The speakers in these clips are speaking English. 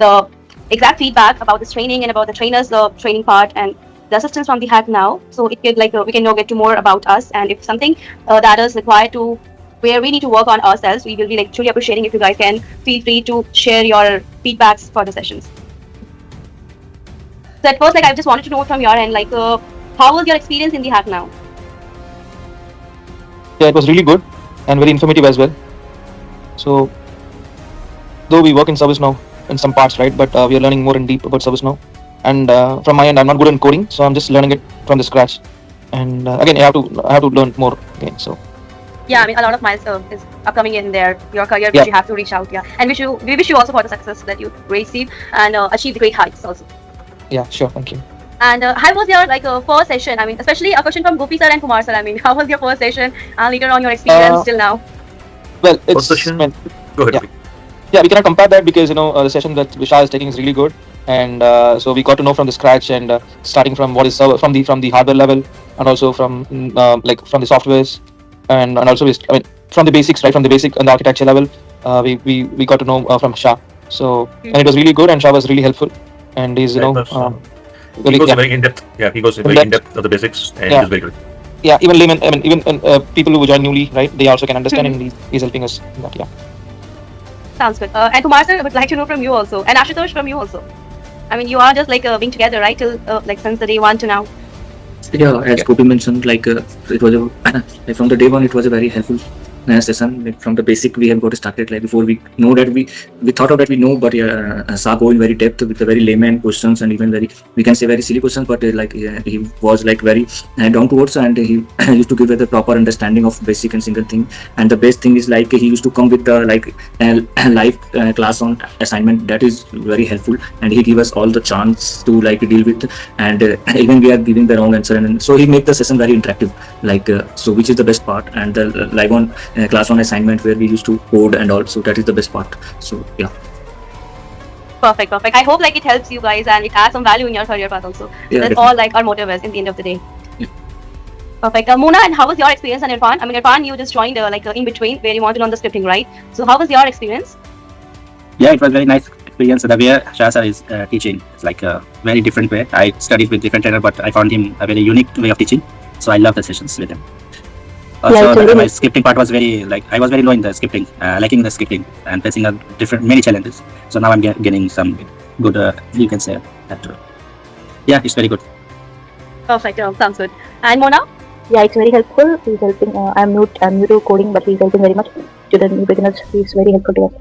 the exact feedback about this training and about the trainers, the training part, and the assistance from the HackNow. So it could we can now get to more about us, and if something that is required to where we need to work on ourselves, we will be truly appreciating if you guys can feel free to share your feedbacks for the sessions. So at first, I just wanted to know from your end, how was your experience in the HackNow? Yeah, it was really good and very informative as well. So, though we work in ServiceNow in some parts, right? But we are learning more in deep about ServiceNow. And from my end, I'm not good in coding, so I'm just learning it from the scratch. And again, I have to learn more again. So. Yeah, a lot of miles is upcoming in your career, which you have to reach out. Yeah, and we wish you also for the success that you receive and achieve the great heights also. Yeah, sure. Thank you. And how was your first session? Especially a question from Gopi sir and Kumar sir. How was your first session? Later on, your experience till now. Well, it's first session. Go ahead. Yeah, we cannot compare that because the session that Vishal is taking is really good, and so we got to know from the scratch and starting from what is from the hardware level and also from from the softwares and also from the basics, right, from the basic and the architecture level. We got to know from Shah. So and it was really good, and Shah was really helpful, and he's he goes very in depth. Yeah, he goes very in depth of the basics, and he's very good. Yeah, even laymen, even people who join newly, right, they also can understand, and he's helping us in that. Yeah. Sounds good. And Kumar sir, I would like to know from you also, and Ashutosh from you also. You are just being together, right, till since the day one to now. Yeah, as Gopi mentioned, it was from the day one, it was a very helpful session. From the basic, we have got started. Before we know that we thought of that we know, but Sa go in very depth with the very layman questions and even we can say very silly questions. But he was very down to earth, and he used to give the proper understanding of basic and single thing. And the best thing is he used to come with live class on assignment. That is very helpful, and he give us all the chance to deal with, and even we are giving the wrong answer, and so he make the session very interactive. So which is the best part, and the live on class on assignment where we used to code and all, so that is the best part. So yeah. Perfect. I hope it helps you guys and it adds some value in your career path also. Yeah, that's definitely. all our motive is in the end of the day. Yeah. Perfect. Mona, and how was your experience? And Irfan, Irfan, you just joined in between where you want to learn the scripting, right? So how was your experience? Yeah, it was very nice experience. The way Shah sir is teaching, it's a very different way. I studied with different trainer, but I found him a very unique way of teaching. So I love the sessions with him. Also, my scripting part was I was very low in the scripting, liking the scripting and facing many challenges. So now I'm getting some good, you can say that. Yeah, it's very good. Perfect. Sounds good. And Mona? Yeah, it's very helpful. He's helping. I'm new to coding, but he's helping very much to the new beginners. He's very helpful to us.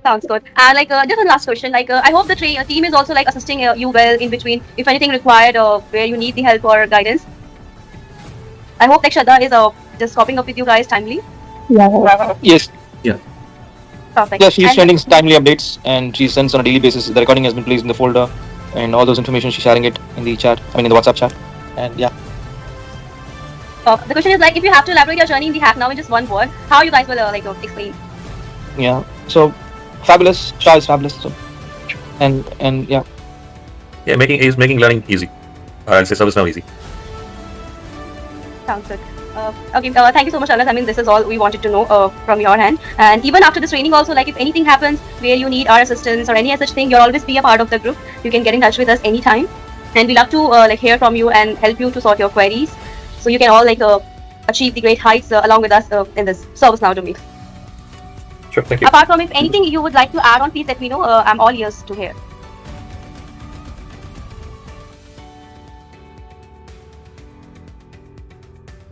Sounds good. And just one last question. I hope the team is also assisting you well in between if anything required or where you need the help or guidance. I hope Shraddha is just copying up with you guys timely. Yeah. Yes. Yeah. Perfect. Yeah, she's sending timely updates, and she sends on a daily basis. The recording has been placed in the folder, and all those information she's sharing it in the chat. In the WhatsApp chat, and yeah. The question is if you have to elaborate your journey in the HackNow in just one word, how you guys will explain? Yeah. So fabulous. Shah is fabulous. So, and yeah. Yeah, making learning easy. I'll say ServiceNow easy. Sounds good. Okay, thank you so much, Alas. This is all we wanted to know from your hand. And even after this training also, if anything happens where you need our assistance or any such thing, you'll always be a part of the group. You can get in touch with us anytime. And we love to hear from you and help you to sort your queries. So you can all achieve the great heights along with us in this ServiceNow domain. Sure, thank you. Apart from if anything you would like to add on, please let me know. I'm all ears to hear.